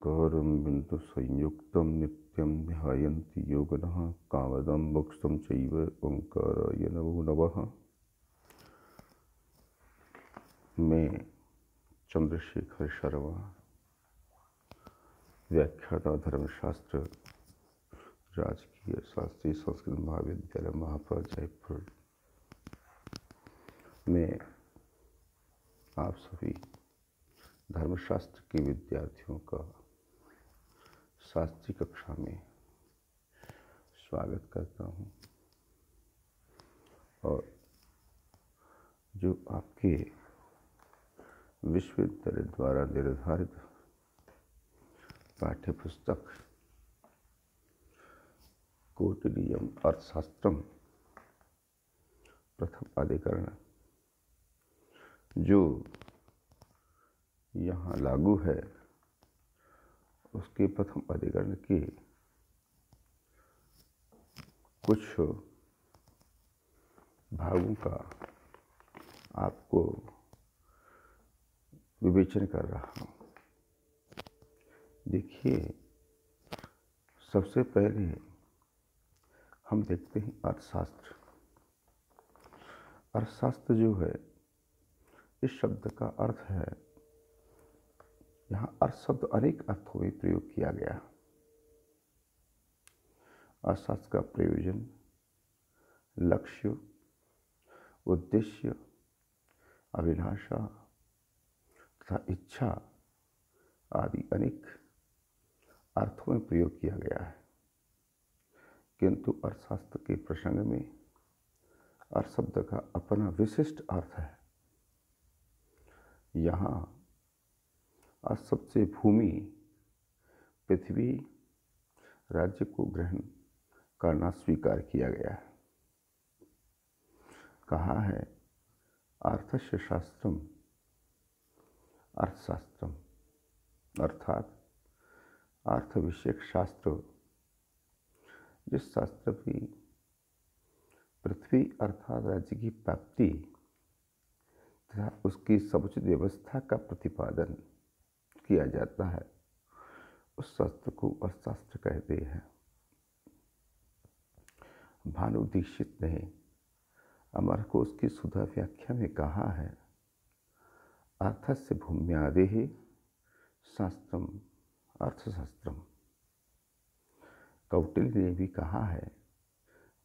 चत्वारं बिन्दु संयुक्तं नित्यं ध्यायन्ति योगिनः कामदं मोक्षं चैव ओंकाराय नमो नमः। मैं चंद्रशेखर शर्मा, व्याख्याता, धर्मशास्त्र, राजकीय शास्त्रीय संस्कृत महाविद्यालय महापौर जयपुर में आप सभी धर्मशास्त्र के विद्यार्थियों का शास्त्रीय कक्षा में स्वागत करता हूँ। और जो आपके विश्वविद्यालय द्वारा निर्धारित पाठ्य पुस्तक कौटिल्यम अर्थशास्त्रम प्रथम अधिकरण जो यहाँ लागू है, उसके प्रथम अधिकरण के कुछ भागों का आपको विवेचन कर रहा हूँ। देखिए, सबसे पहले हम देखते हैं अर्थशास्त्र। अर्थशास्त्र जो है, इस शब्द का अर्थ है, यहाँ अर्थ शब्द अनेक अर्थों में प्रयोग किया गया। अर्थशास्त्र का प्रयोजन, लक्ष्य, उद्देश्य, अभिलाषा तथा इच्छा आदि अनेक अर्थों में प्रयोग किया गया है। किंतु अर्थशास्त्र के प्रसंग में अर्थ शब्द का अपना विशिष्ट अर्थ है। यहाँ अर्थ शब्द से भूमि, पृथ्वी, राज्य को ग्रहण करना स्वीकार किया गया है। कहा है अर्थस्य शास्त्रम अर्थशास्त्रम, अर्थात अर्थ विषयक शास्त्र, जिस शास्त्र की पृथ्वी अर्थात राज्य की प्राप्ति तथा उसकी समुचित व्यवस्था का प्रतिपादन किया जाता है, उस शास्त्र को अर्थशास्त्र कहते हैं। भानु दीक्षित ने अमरकोश की सुधा व्याख्या में कहा है, अर्थस्य भूम्यादेः शास्त्रम अर्थशास्त्रम। कौटिल्य ने भी कहा है,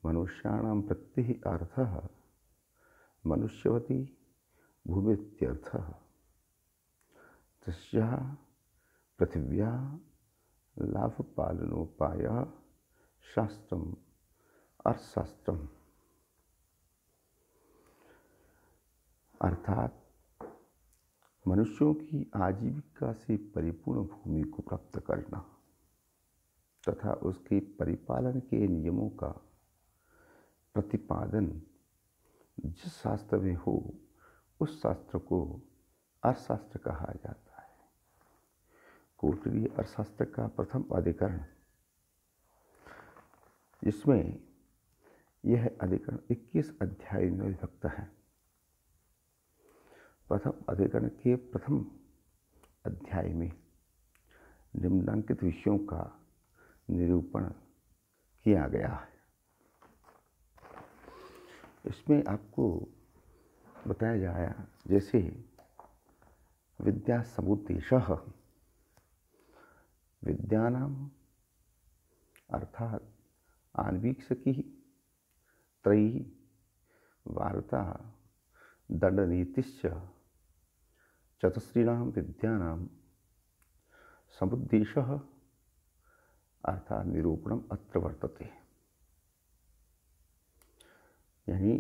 मनुष्याणां वृत्तिः अर्थः मनुष्यवती भूमित्यर्थः। तस्याः पृथिव्याः लाभपालनोपायः शास्त्रम अर्थशास्त्रम। अर्थात मनुष्यों की आजीविका से परिपूर्ण भूमि को प्राप्त करना तथा उसके परिपालन के नियमों का प्रतिपादन जिस शास्त्र में हो, उस शास्त्र को अर्थशास्त्र कहा जाता है। कौटिल्य अर्थशास्त्र का प्रथम अधिकरण, जिसमें यह अधिकरण 21 अध्याय में विभक्त है। प्रथम अधिकरण के प्रथम अध्याय में निम्नांकित विषयों का निरूपण किया गया है। इसमें आपको बताया जाए, जैसे विद्या समुद्देशः, विद्यानाम अर्थात आन्वीक्षकी, त्रयी, वार्ता, दंडनीतिश्च, चतुस्रीणां विद्यानां समुद्देशः अर्थात निरूपणम अत्र वर्तते। यानी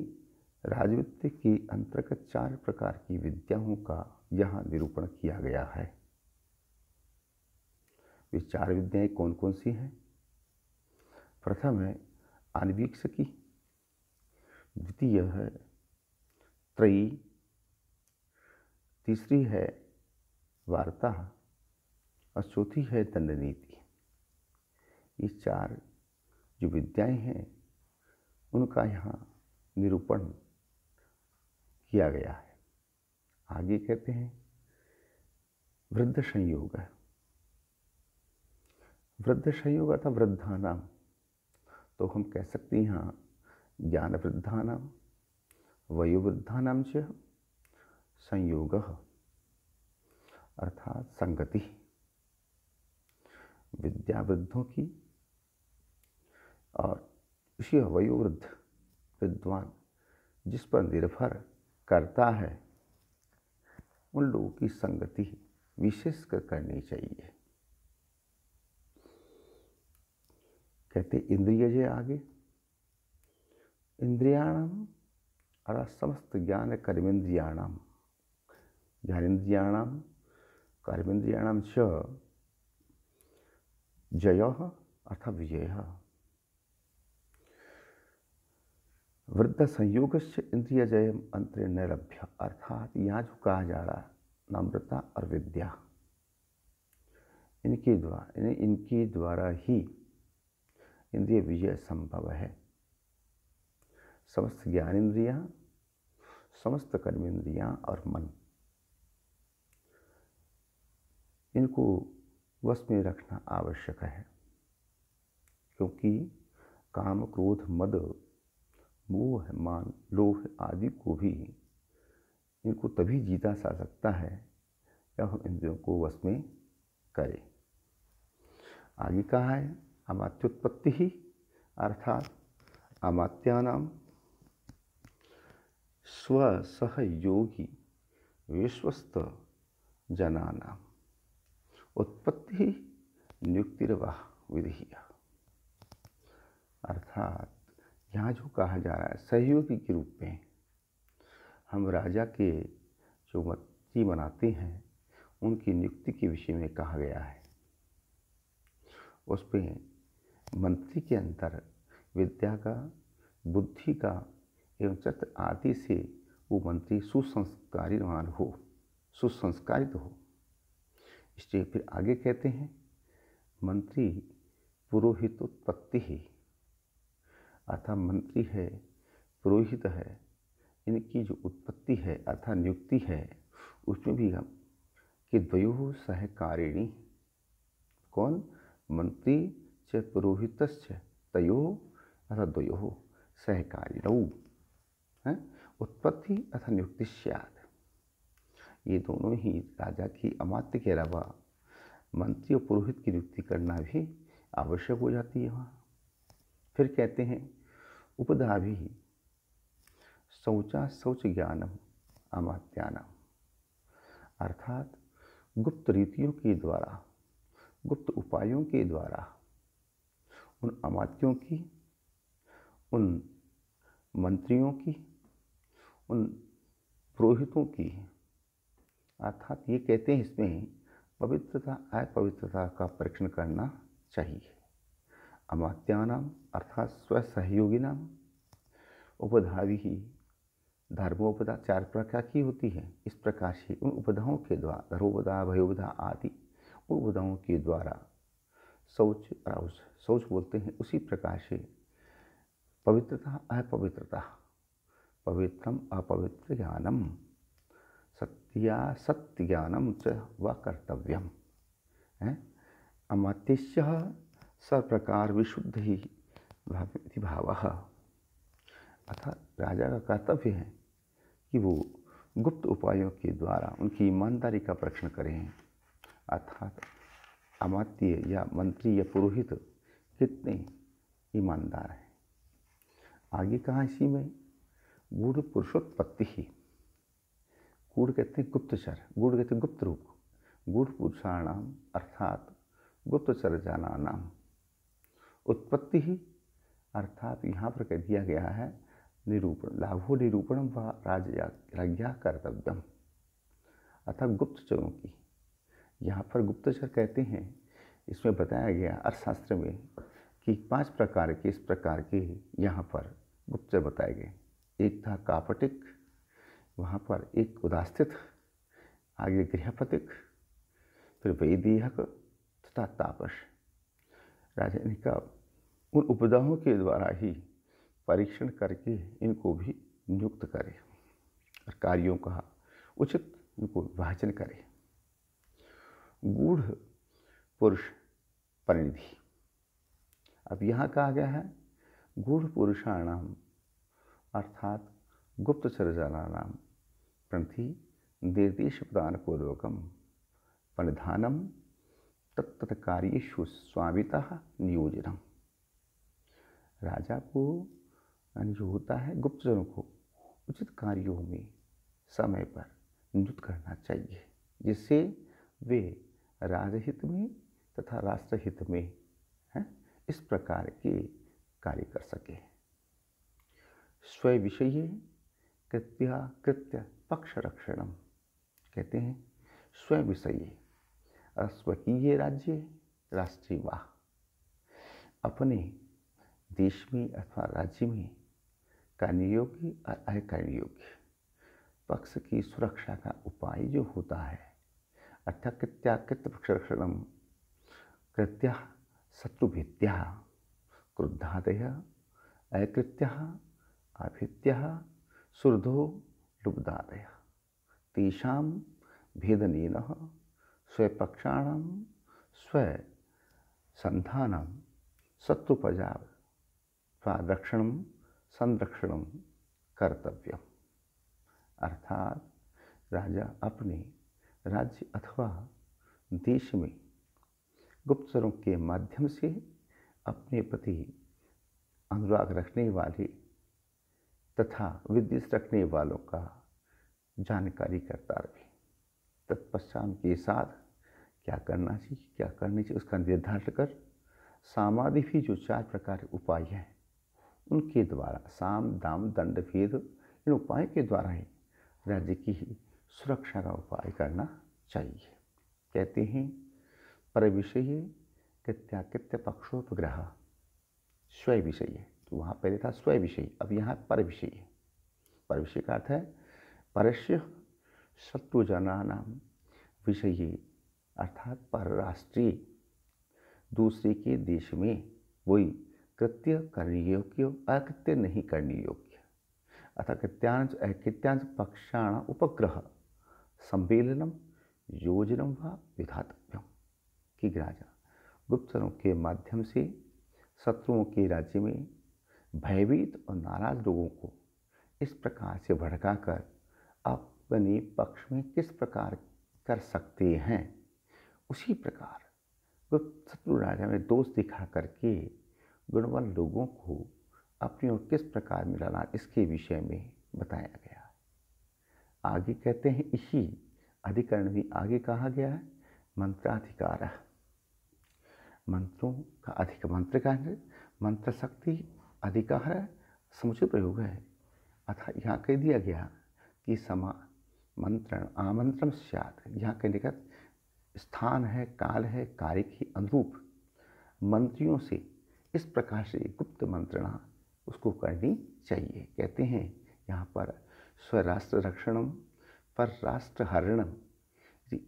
राजविद्या के अंतर्गत 4 प्रकार की विद्याओं का यहाँ निरूपण किया गया है। वे 4 विद्याएं कौन कौन सी हैं? प्रथम है आन्वीक्षकी, द्वितीय है त्रयी, तीसरी है वार्ता और चौथी है दंडनीति। ये 4 जो विद्याएं हैं, उनका यहाँ निरूपण किया गया है। आगे कहते हैं वृद्ध संयोग है, वृद्ध संयोग अर्थात वृद्धानाम, तो हम कह सकते हैं यहाँ ज्ञान वृद्धानाम वयोवृद्धानाम च संयोगः अर्थात संगति। विद्या वृद्धों की और इसी वयोवृद्ध विद्वान जिस पर निर्भर करता है उन लोगों की संगति विशेषकर करनी चाहिए। कहते इंद्रियजय आगे, इंद्रियाणाम अर्थात समस्त ज्ञान कर्मेंद्रियाणाम, ज्ञानेन्द्रियाणाम कर्मेंद्रियाणाम च जयः अर्थात विजयः। वृद्ध संयोगस्य इंद्रिय जयम अंतरे न लभ्य, अर्थात यहाँ जो कहा जा रहा नम्रता और विद्या इनके द्वारा ही इंद्रिय विजय संभव है। समस्त ज्ञानेन्द्रियाँ, समस्त कर्मेंद्रियाँ और मन, इनको वश में रखना आवश्यक है, क्योंकि काम क्रोध मद मोह मान लोभ आदि को भी इनको तभी जीता जा सकता है जब हम इंद्रियों को वश में करें। आगे कहा है अमात्योत्पत्ति ही अर्थात अमात्यानाम स्वसहयोगी विश्वस्त जनानाम उत्पत्ति नियुक्तिर्वा विधिया, अर्थात यहाँ जो कहा जा रहा है सहयोगी के रूप में हम राजा के जो मंत्री बनाते हैं उनकी नियुक्ति के विषय में कहा गया है। उसमें मंत्री के अंदर विद्या का, बुद्धि का एवं चत्र आदि से वो मंत्री सुसंस्कारितवान हो, सुसंस्कारित हो। इसलिए फिर आगे कहते हैं मंत्री पुरोहितोत्पत्ति ही, अर्थात मंत्री है, पुरोहित है, इनकी जो उत्पत्ति है अर्थात नियुक्ति है उसमें भी हम कि द्वयोः सहकारिणी, कौन मंत्री च पुरोहितश्च तयोः अर्थात द्वयोः सहकारिणौ उत्पत्ति अर्थात नियुक्ति स्यात्। ये दोनों ही राजा की अमात्य के अलावा मंत्री और पुरोहित की नियुक्ति करना भी आवश्यक हो जाती है वहाँ। फिर कहते हैं उपधाभि शौचा शौच ज्ञानम अमात्यानाम, अर्थात गुप्त रीतियों के द्वारा, गुप्त उपायों के द्वारा उन अमात्यों की, उन मंत्रियों की, उन पुरोहितों की, अर्थात ये कहते हैं इसमें पवित्रता अपवित्रता का परीक्षण करना चाहिए। अमात्यानाम अर्थात स्वसहयोगिनाम उपधाभि ही, धर्मोपदा 4 प्रकार की होती है। इस प्रकार से उन उपधाओं के द्वारा धर्मोपदा भयोपदा आदि उन उपधाओं के द्वारा शौच और शौच बोलते हैं, उसी प्रकार से पवित्रता अपवित्रता, पवित्रम अपवित्र ज्ञानम सत्य ज्ञानम च व कर्तव्यम है। अमात्यस्य सर्वप्रकार विशुद्ध ही भावः, अर्थात राजा का कर्तव्य है कि वो गुप्त उपायों के द्वारा उनकी ईमानदारी का परीक्षण करें, अर्थात अमात्य या मंत्री या पुरोहित कितने ईमानदार हैं। आगे कहा इसी में गूढ़ पुरुषोत्पत्ति ही, गूढ़ कहते हैं गुप्तचर, गूढ़ कहते हैं गुप्त रूप, गूढ़ पुरुषाणाम अर्थात गुप्तचर जनानाम उत्पत्ति ही, अर्थात यहाँ पर कह दिया गया है निरूपण, लाभो निरूपणम व राज्ञा कर्तव्यम, अर्थात गुप्तचरों की। यहाँ पर गुप्तचर कहते हैं, इसमें बताया गया अर्थशास्त्र में कि 5 प्रकार के, इस प्रकार के यहाँ पर गुप्तचर बताए गए। एक था कापटिक, वहाँ पर एक उदास्थित, आगे गृहपतिक, फिर वैदेहक तथा तापस। राजा इनका उन उपदाओं के द्वारा ही परीक्षण करके इनको भी नियुक्त करे और कार्यों का उचित इनको विभाजन करे। गूढ़ पुरुष परिनिधि। अब यहाँ कहा गया है गूढ़ पुरुषाणाम अर्थात गुप्तचर जनानाम प्रणति निर्देश प्रदान पूर्वकम परिधानम तत्त कार्येषु स्वामितः नियोजनम। राजा को जो होता है गुप्तचरों को उचित कार्यों में समय पर नियुक्त करना चाहिए, जिससे वे राजहित में तथा राष्ट्रहित में इस प्रकार के कार्य कर सके। स्वविषये कृत्य पक्ष रक्षणम कहते हैं स्वयं विषय स्वकीय राज्य राष्ट्रीय वा, अपने देश में अथवा राज्य में करने योग्य और अकरने योग्य पक्ष की सुरक्षा का उपाय जो होता है अर्थात कृत्याकृत्य पक्ष रक्षणम कृत्य शत्रुभीत्या क्रुद्धादय अकृत्य आभित्य सुरधो लुब्धादय तेषां भेदनेन स्वपक्षाणां स्वसन्धानं शत्रुपजा रक्षणं संरक्षणं कर्तव्यम्। अर्थात राजा अपने राज्य अथवा देश में गुप्तचरों के माध्यम से अपने प्रति अनुराग रखने वाले तथा विद्वेष रखने वालों का जानकारी करता रहे। तत्पश्चात के साथ क्या करना चाहिए क्या करनी चाहिए उसका निर्धारण कर सामादि भी जो 4 प्रकार के उपाय हैं उनके द्वारा साम दाम दंड भेद इन उपाय के द्वारा ही राज्य की सुरक्षा का उपाय करना चाहिए। कहते हैं पर विषय कृत्याकृत्य पक्षोपग्रह स्वय विषय, तो वहाँ पहले था स्वय विषय, अब यहाँ पर विषय। पर विषय का अर्थ है परस्य शत्रुजनानां विषय अर्थात परराष्ट्रीय दूसरे के देश में वही कृत्य करने योग्य अकृत्य नहीं करने योग्य अतः कृत्यांश अकृत्यांश पक्षाण उपग्रह सम्मेलनम योजनम व विधातव्यम कि राजा गुप्तचरों के माध्यम से शत्रुओं के राज्य में भयभीत और नाराज लोगों को इस प्रकार से भड़काकर अपने पक्ष में किस प्रकार कर सकते हैं, उसी प्रकार शत्रु राजा में दोष दिखा करके गुणवान लोगों को अपनी ओर किस प्रकार मिलाना इसके विषय में बताया गया। आगे कहते हैं इसी अधिकरण में आगे कहा गया है मंत्राधिकार, मंत्रों का अधिक मंत्र का है मंत्र शक्ति अधिकार समुचित प्रयोग है। अतः यहाँ कह दिया गया कि समा मंत्रण आमंत्रण स्यात्, यहाँ कहने का स्थान है काल है कार्य के अनुरूप मंत्रियों से इस प्रकार से गुप्त मंत्रणा उसको करनी चाहिए। कहते हैं यहाँ पर स्वराष्ट्र रक्षणम पर राष्ट्र हरणम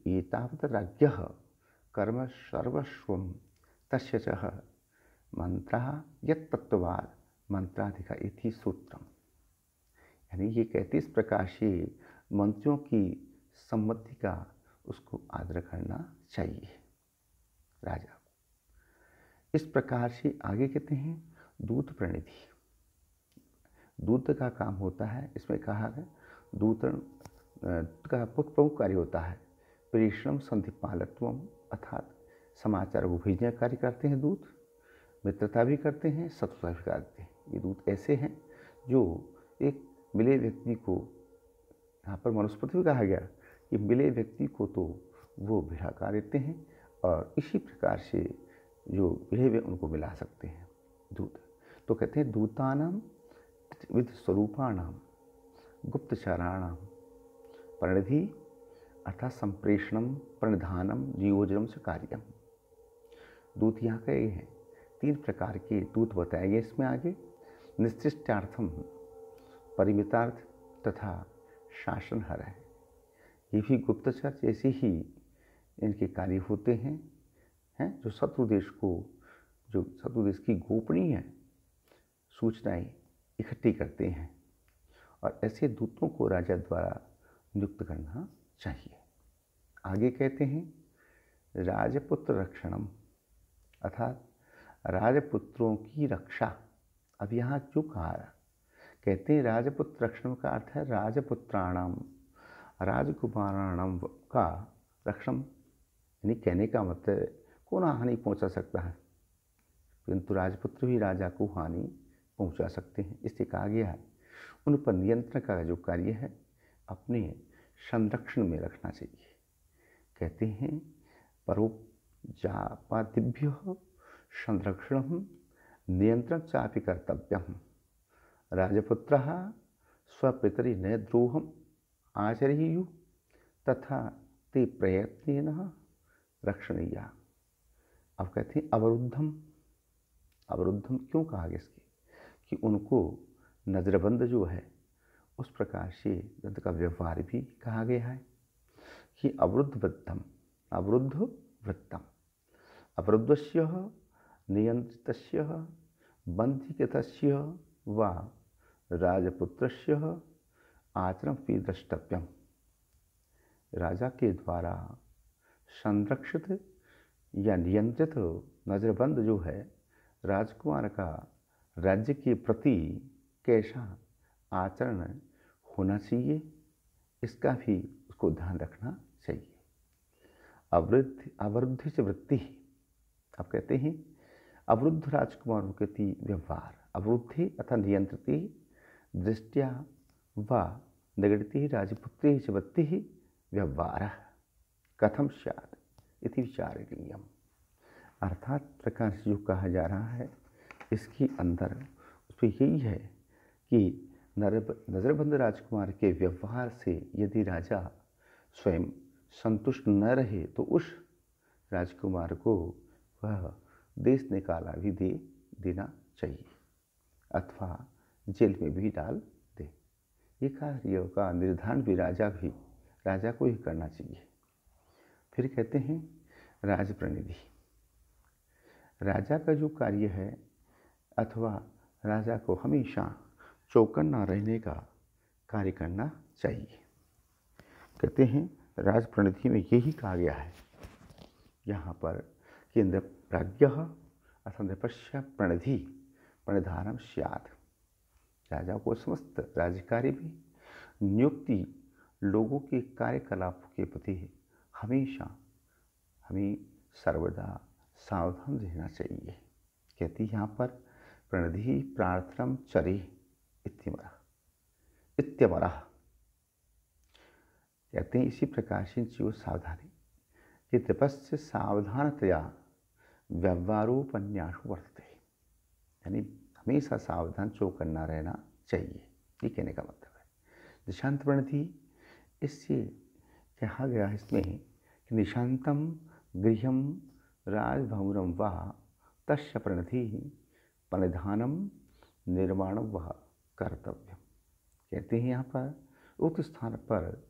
एतावत् राज्ञः कर्म सर्वस्वं तस्य च मंत्रः यत्तत्त्वात् मंत्राधिकार इति सूत्रम। यानी ये कहते इस प्रकार से मंत्रियों की सम्मति का उसको आदर करना चाहिए राजा को। इस प्रकार से आगे कहते हैं दूत प्रणिधि। दूत का काम होता है, इसमें कहा है दूत का प्रमुख कार्य होता है प्रेषणम संधिपालत्वम अर्थात समाचार को भेजने का कार्य करते हैं दूत, मित्रता भी करते हैं शत्रुता भी करते हैं। ये दूत ऐसे हैं जो एक मिले व्यक्ति को, यहाँ पर मनुस्मृति भी कहा गया कि मिले व्यक्ति को तो वो भिड़का देते हैं और इसी प्रकार से जो मिले हुए उनको मिला सकते हैं दूत। तो कहते हैं दूतानाम विद स्वरूपाणाम गुप्तचराणाम प्रणिधि अर्थात संप्रेषणम प्रणिधानम नियोजनम से कार्यम। दूत यहाँ कहे हैं 3 प्रकार के दूत बताए गए इसमें आगे निश्चिष्टार्थम परिमितार्थ तथा शासनहर है। ये भी गुप्तचर जैसे ही इनके कार्य होते हैं जो शत्रु देश की गोपनीय सूचनाएं इकट्ठी करते हैं और ऐसे दूतों को राजा द्वारा नियुक्त करना चाहिए। आगे कहते हैं राजपुत्र रक्षणम अर्थात राजपुत्रों की रक्षा। अब यहाँ क्यों कहा, कहते हैं राजपुत्र रक्षण का अर्थ है राजपुत्राणाम, राजकुमाराणाम का रक्षण, यानी कहने का मतलब कौन हानि पहुंचा सकता है, किंतु राजपुत्र भी राजा को हानि पहुंचा सकते हैं। इससे कहा गया है उन पर नियंत्रण का जो कार्य है अपने संरक्षण में रखना चाहिए। कहते हैं परोपजापादिभ्यो संरक्षण नियंत्रण चापि कर्तव्यम, राजपुत्रः स्वपितरि न द्रोहम आचरेयुः तथा ते प्रयत्नेन रक्षणीया। अब कहते हैं अवरुद्धम, अवरुद्धम क्यों कहा गया इसके, कि उनको नजरबंद जो है उस प्रकार से ग्रंथ का व्यवहार भी कहा गया है कि अवरुद्ध वृत्तम, अवरुद्ध वृत्तम, अवरुद्धस्य नियंत्रितस्य बंधिकृतस्य वा राजपुत्रस्य आचरणमपि द्रष्टव्यम। राजा के द्वारा संरक्षित या नियंत्रित नजरबंद जो है राजकुमार का राज्य के प्रति कैसा आचरण होना चाहिए, इसका भी उसको ध्यान रखना चाहिए। अवरुद्ध से वृत्ति, अब कहते हैं अवरुद्ध राजकुमारों के प्रति व्यवहार, अवरुद्धि अथवा नियंत्रति दृष्टिया व निगड़ति राजपुत्री च वृत्ति व्यवहार कथम स्यात् इति विचारणीयम्। अर्थात प्रकार से जो कहा जा रहा है इसके अंदर उसमें यही है कि नजरबंद राजकुमार के व्यवहार से यदि राजा स्वयं संतुष्ट न रहे तो उस राजकुमार को वह देश निकाला भी देना चाहिए अथवा जेल में भी डाल दे। ये कार्य का निर्धारण भी राजा को ही करना चाहिए। फिर कहते हैं राजप्रतिनिधि, राजा का जो कार्य है अथवा राजा को हमेशा चौकन्ना रहने का कार्य करना चाहिए। कहते हैं राजप्रतिनिधि में यही कहा गया है यहाँ पर कि इंद्र प्राज्ञ अथवा नृपस्य प्रणिधि प्रणिधानम स्यात्। राजा को समस्त राज्य कार्य में नियुक्ति लोगों के कार्यकलापों के प्रति हमेशा हमें सर्वदा सावधान रहना चाहिए। कहती यहाँ पर प्रणिधि प्रार्थनम चरे इत्यमरा। कहते हैं इसी प्रकार से जीव सावधानी कि तपस्य सावधानतया व्यवहारोपन्यास वर्तते, यानी हमेशा सावधान चौकन्ना रहना चाहिए, ये कहने का मतलब है। निशांत प्रणिधि, इससे कहा गया है इसमें कि निशांतम गृहम राजभवनम वा तस्य प्रणिधि प्रणिधानम निर्माणम व कर्तव्यम। कहते हैं यहाँ पर उक्त स्थान पर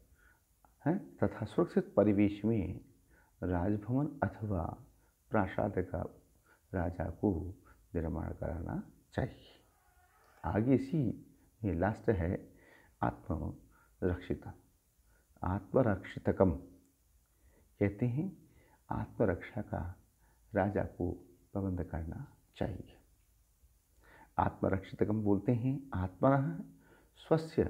है तथा सुरक्षित परिवेश में राजभवन अथवा प्रासाद का राजा को निर्माण कराना चाहिए। आगे इसी में लास्ट है आत्मरक्षितकम। कहते हैं आत्मरक्षा का राजा को प्रबंध करना चाहिए। आत्मरक्षितकम बोलते हैं आत्मनः स्वस्य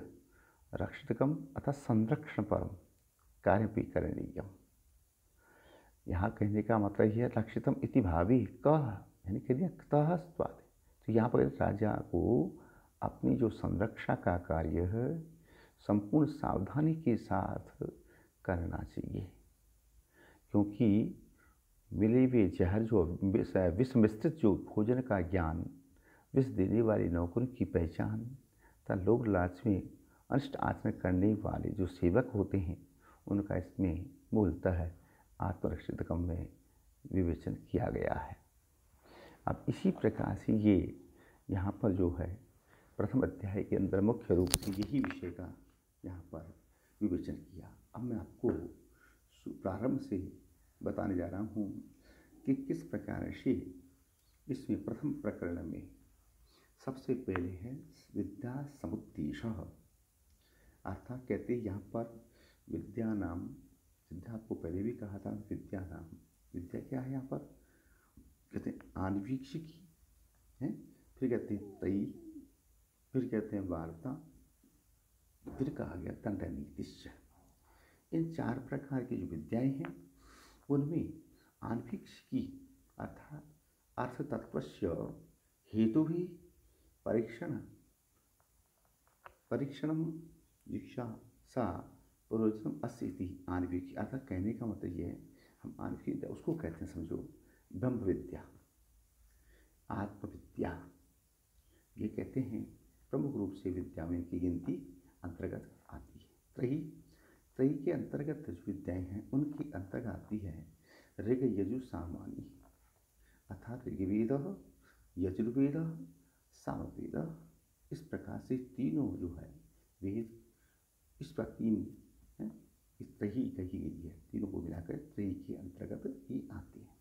रक्षितकम अथवा संरक्षण परम कार्यपि करणीयम। यहाँ कहने का मतलब यह रक्षितम इति भावी कह, यानी कह दिया कतः स्वाद। तो यहाँ पर राजा को अपनी जो संरक्षा का कार्य है संपूर्ण सावधानी के साथ करना चाहिए, क्योंकि मिले हुए जहर जो विष मिश्रित जो भोजन का ज्ञान, विष देने वाली नौकरों की पहचान तथा लोक लालच में अनिष्ट आचरण करने वाले जो सेवक होते हैं उनका इसमें मूलतः है आत्मरक्षितकम में विवेचन किया गया है। अब इसी प्रकार से ये यहाँ पर जो है प्रथम अध्याय के अंदर मुख्य रूप से यही विषय का यहाँ पर विवेचन किया। अब मैं आपको प्रारंभ से बताने जा रहा हूँ कि किस प्रकार से इसमें प्रथम प्रकरण में सबसे पहले है विद्या समुद्देशः। अर्थात कहते हैं यहाँ पर विद्या नाम, विद्या को पहले भी कहा था विद्या नाम। विद्या क्या है यहाँ पर, कहते हैं आन्वीक्षिकी है, फिर कहते हैं तई, फिर कहते हैं वार्ता, फिर कहा गया दंडनीतिश्च। इन 4 प्रकार की जो विद्याएं हैं उनमें आन्वीक्षिकी अर्थात अर्थ तत्वस्य हेतु भी परीक्षणम दीक्षा सा प्रयोजनम अस्य इति आन्वीक्षिकी। अर्थात कहने का मतलब ये है, हम आन्वीक्षिकी विद्या उसको कहते हैं, समझो ब्रह्म विद्या, आत्मविद्या, ये कहते हैं प्रमुख रूप से विद्या में की गिनती अंतर्गत आती है। त्रयी के अंतर्गत जो विद्याएं हैं उनकी अंतर्गत आती है ऋग यजु सामानी, अर्थात ऋग्वेद, यजुर्वेद, सामवेद। इस प्रकार से तीनों जो है वेद, इस पर 3 है, इस त्रयी कही गई है, तीनों को मिलाकर त्रयी के अंतर्गत ही आती है।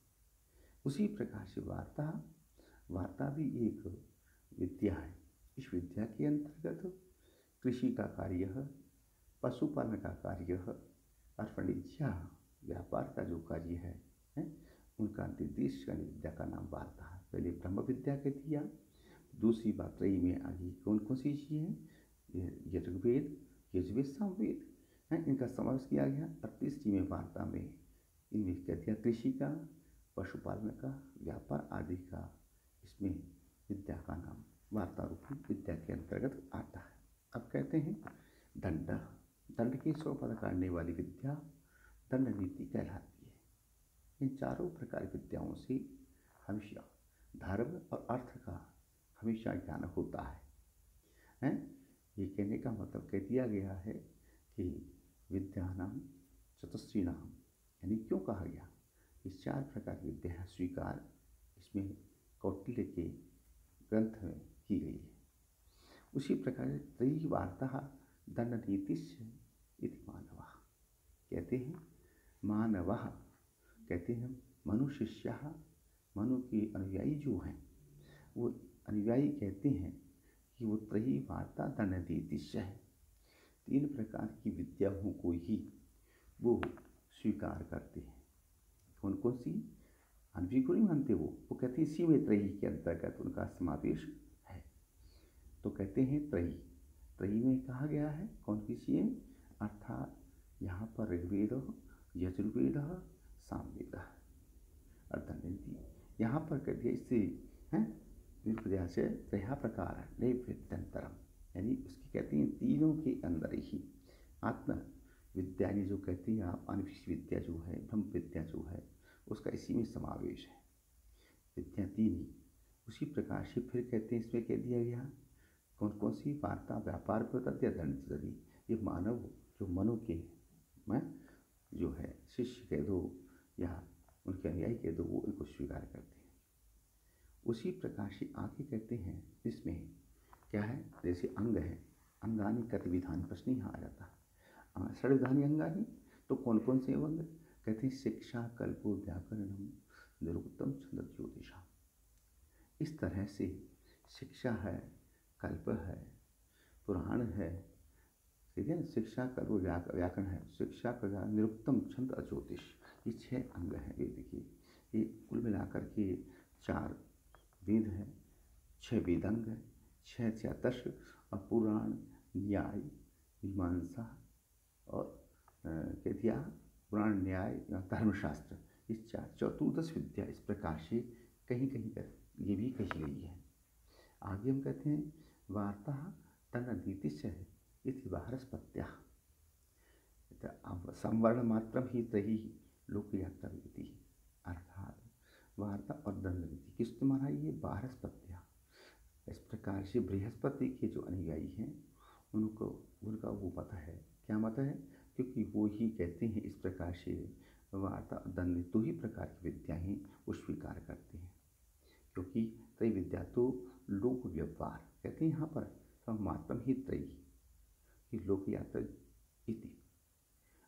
उसी प्रकार से वार्ता भी एक विद्या है। इस विद्या के अंतर्गत कृषि का कार्य, पशुपालन का कार्य और वाणिज्य व्यापार का जो कार्य है उनका निर्देश करने विद्या का नाम वार्ता है। पहले ब्रह्म विद्या कह दिया, दूसरी बात त्रयी में आगे कौन कौन सी चीज़ें हैं, यजुर्वेद, यजुर्वेद सामवेद है, इनका समावेश किया गया। और तीसरी में वार्ता में इनमें कह दिया कृषि का, पशुपालन का, व्यापार आदि का, इसमें विद्या का नाम वार्ता रूपी विद्या के अंतर्गत आता है। अब कहते हैं दंड के 100 पद काटने वाली विद्या दंड नीति कहलाती है। इन चारों प्रकार की विद्याओं से हमेशा धर्म और अर्थ का हमेशा ज्ञान होता है। ये कहने का मतलब कह दिया गया है कि विद्यानाम चतुस्त्रीणाम, यानी क्यों कहा गया, इस 4 प्रकार की विद्या स्वीकार इसमें कौटिल्य के ग्रंथ में की गई है। उसी प्रकार त्रयी वार्ता दंडनीतिश्च इति मानवः, कहते हैं मानवः, कहते हैं मनुशिष्यः, मनु के अनुयायी जो हैं वो अनुयायी कहते हैं कि वो त्रयी वार्ता दंडनीतिश्च है। 3 प्रकार की विद्याओं को ही वो स्वीकार करते हैं। कौन कौन सी? अनवी को नहीं मानते वो कहते हैं इसी में त्रयी के अंतर्गत उनका समावेश है। तो कहते हैं त्रयी में कहा गया है कौन सी चीज़ें, अर्थात यहाँ पर ऋग्वेद, यजुर्वेद, सामवेद और दंडनीति। यहाँ पर कह दिया इससे हैं विद्या से त्रयः प्रकार नैवेद्यंतरम, यानी उसकी कहते हैं तीनों के अंदर ही आत्म विद्या जो कहती है आप, अनविष विद्या जो है, ब्रह्म विद्या जो है, उसका इसी में समावेश है। विद्या 3 ही। उसी प्रकार से फिर कहते हैं इसमें कह दिया गया कौन कौन सी वार्ता, व्यापार पे होता है दंड। ये मानव जो मनु के मैं जो है शिष्य कह दो या उनके अनुयायी कह दो, वो इनको स्वीकार करते हैं। उसी प्रकार से आगे कहते हैं इसमें क्या है, जैसे अंग है, अंगानी गतिविधान प्रश्न यहाँ आ जाता है। षड्विधानी अंगानी, तो कौन कौन से अंग, कहते हैं शिक्षा, कल्पो, व्याकरणम, निरुक्तम, छंद, ज्योतिषा। इस तरह से शिक्षा है, कल्प है, पुराण है, ठीक है, शिक्षा, कल्प, व्याकरण है, शिक्षा, निरुक्तम, छंद और ज्योतिष, ये 6 अंग हैं वेद के। ये कुल मिलाकर के 4 वेद हैं, 6 वेदांग है, 6 चतुर्दश और पुराण, न्याय, मीमांसा और कह दिया पुराण, न्याय, धर्मशास्त्र, ये 4 चतुर्दश विद्या इस प्रकार से कहीं कहीं कर ये भी कही गई है। आगे हम कहते हैं वार्ता दंडनीतिश्च इति बृहस्पत्या, संवर्ण मात्रम ही त्रयी लोकयात्राविति, अर्थात वार्ता और दंडनीति किसने माना, ये बृहस्पत्या। इस प्रकार से बृहस्पति के जो अनुयायी हैं उनको उनका वो मत है, क्या मत है, क्योंकि वो ही कहते हैं इस प्रकार से वार्ता और दंडनीति 2 ही प्रकार की विद्याएं वो स्वीकार करते हैं। क्योंकि त्रय विद्या तो लोक व्यवहार कहते हैं यहाँ पर मात्रम ही त्रयी कि लोक यात्रा इति,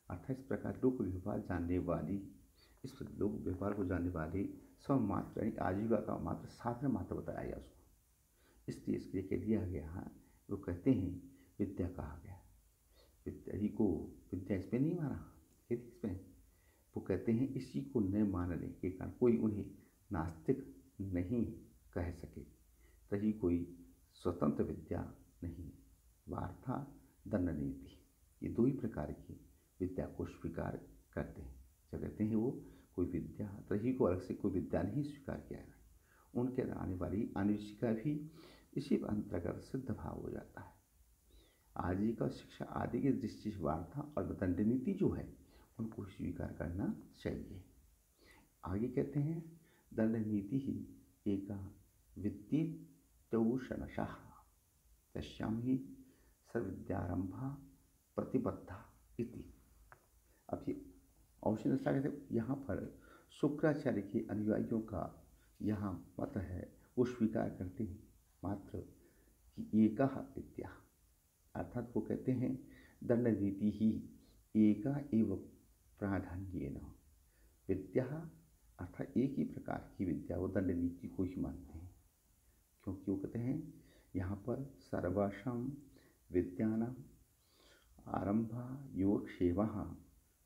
अर्थात इस प्रकार लोक व्यवहार जानने वाली, इस लोक व्यवहार को जानने वाले सब मात्र यानी आजीविका का मात्र साधन मात्र बताया गया उसको, इसलिए इसके लिए कह दिया गया है। वो कहते हैं विद्या कहा गया, विद्या ही को विद्या इसमें नहीं माना, इसमें वो कहते हैं इसी को न मानने के कारण कोई उन्हें नास्तिक नहीं कह सके तही कोई स्वतंत्र विद्या नहीं। वार्ता, दंड नीति, ये दो ही प्रकार की विद्या को स्वीकार करते हैं। जब कहते हैं वो कोई विद्या, तही को अलग से कोई विद्या नहीं स्वीकार किया है। उनके आने वाली आनिशिका भी इसी अंतर्गत सिद्ध भाव हो जाता है। आजीविका शिक्षा आदि की दृष्टि से वार्ता और दंड नीति जो है उनको स्वीकार करना चाहिए। आगे कहते हैं दंड नीति ही एका वित्तीतौषणशः तस्यां ही सर्वविद्यारंभा प्रतिबद्धा इति। अब ये औषध कहते हैं, यहाँ पर शुक्राचार्य के अनुयायियों का यहाँ मत है, वो स्वीकार करते हैं मात्र कि एका विद्या, अर्थात वो कहते हैं दंड नीति ही एका एव प्राधान्येन विद्या, अर्थात एक ही प्रकार की विद्या, वो दंड नीति को ही मानते हैं। क्योंकि वो कहते हैं यहाँ पर सर्वासां विद्यानां आरंभा योगक्षेमः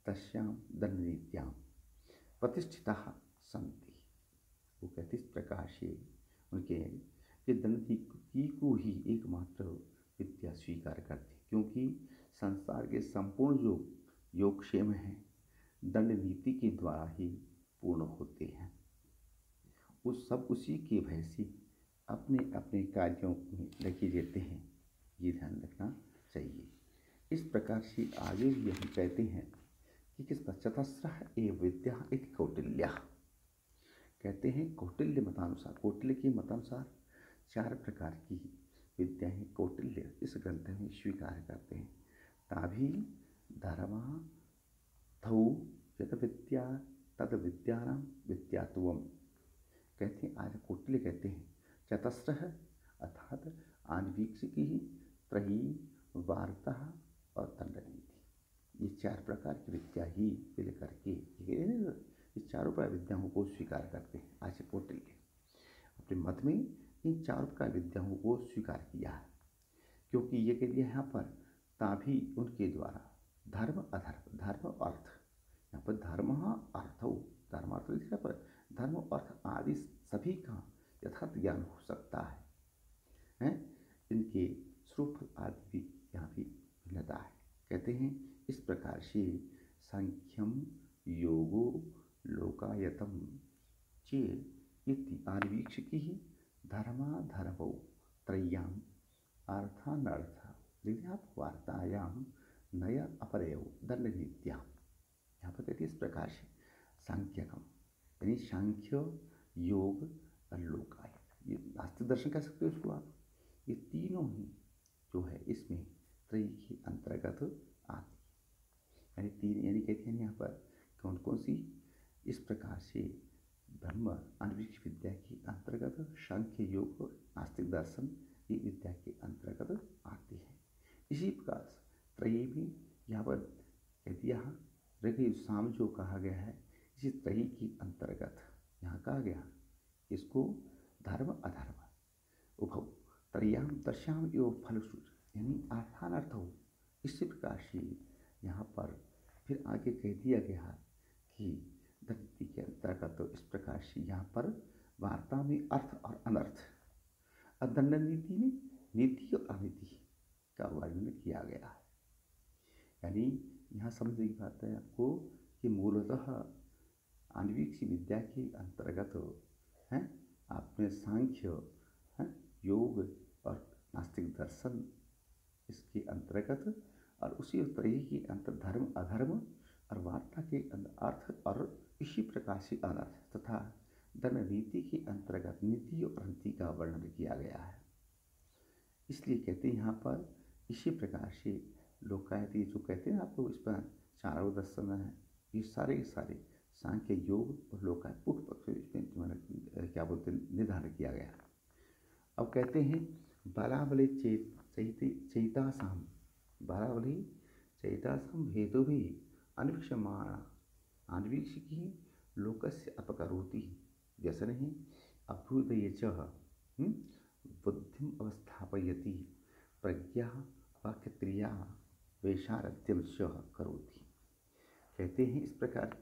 तस्यां दंड नीत्यां प्रतिष्ठिताः सन्ति। वो कहते इस प्रकार से उनके ये दंड नीति को ही एकमात्र विद्या स्वीकार करते, क्योंकि संसार के संपूर्ण जो योगक्षेम हैं दंड नीति के द्वारा ही पूर्ण होते हैं। उस सब उसी के भय से अपने अपने कार्यों में लगे रहते हैं, ये ध्यान रखना चाहिए। इस प्रकार से आगे भी हम कहते हैं कि किस पर चतस्रः एव विद्या इति कौटिल्यः, कहते हैं कौटिल्य मतानुसार, कौटिल्य के मतानुसार 4 प्रकार की विद्याएं कौटिल्य इस ग्रंथ में स्वीकार करते हैं। ताभी धर्मा थौ यत विद्या तद विद्यानां विद्यात्वम, कहते हैं आज कौटिल्य कहते हैं चतस्रः अर्थात आन्वीक्षिकी, त्रयी, वार्ता और दंड नीति, ये 4 प्रकार की विद्या ही मिल करके इस चारों प्रकार विद्याओं को स्वीकार करते हैं। आज कौटिल्य अपने मत में इन 4 प्रकार विद्याओं को स्वीकार किया है, क्योंकि ये कह दिया यहाँ पर ताभी उनके द्वारा धर्म अधर्म, धर्म अर्थ, यहाँ पर धर्म अर्थ, धर्मार्थ यहाँ पर धर्म अर्थ आदि सभी का यथार्थ ज्ञान हो सकता है, इनके स्वरूप आदि भी यहाँ भी भिन्नता है। कहते हैं इस प्रकार से सांख्यम योगो लोकायतम चे इति आन्वीक्षिकी धर्माधर्मौ त्रय्याम अर्थानर्थ वार्तायां नय अपरयो दंड नीत्याम। यहाँ पर कहते हैं इस प्रकार से सांख्यकम यानी सांख्य, योग और लोकायत, ये नास्तिक दर्शन कह सकते हो इसको आप, ये तीनों ही जो है इसमें त्रयी के अंतर्गत आती है। यानी तीन, यानी कहते हैं यहाँ पर कौन कौन सी, इस प्रकार से ब्रह्म अन्वीक्ष विद्या के अंतर्गत सांख्य, योग और नास्तिक दर्शन ये विद्या के अंतर्गत आती है। इसी प्रकार त्रयी में यहाँ पर कह दिया ऋग्वेद साम जो कहा गया है, इसी त्रयी के अंतर्गत यहाँ कहा गया इसको धर्म अधर्म उभौ त्रय्याम दशाम एवं फलश्रुत, यानी अर्थानर्थ हो। इसी प्रकार से यहाँ पर फिर आगे कह दिया गया कि दंड के अंतर्गत, तो इस प्रकार से यहाँ पर वार्ता में अर्थ और अनर्थ, और दंड नीति में नीति और अनीति का वर्णन किया गया है। यानी यहाँ समझने की बात है आपको कि मूलतः आन्वीक्षी विद्या के अंतर्गत हैं आपने सांख्य, योग और नास्तिक दर्शन इसके अंतर्गत, और उसी त्रयी के अंतर धर्म अधर्म और वार्ता के अर्थ और इसी प्रकार से अनर्थ तथा दंड नीति के अंतर्गत नीति और अनीति का वर्णन किया गया है। इसलिए कहते हैं यहाँ पर इसी प्रकार से लोकायती जो कहते हैं आपको, इस पर चारों दर्शन है, ये सारे के सारे सांख्य, योग और लोकायत पूर्व पक्ष इसमें क्या बोलते हैं निर्धारण किया गया। अब कहते हैं बलाबले चैतासाम, बलाबले चैतासाम हेतु भी अन्वीक्षमाण अन्वीक्षिकी लोकस्य अपकरोति व्यसने अभ्युदये च बुद्धिम अवस्थापयति प्रज्ञा वाक्यक्रिया वैशारद्यम च करोति। कहते हैं इस प्रकार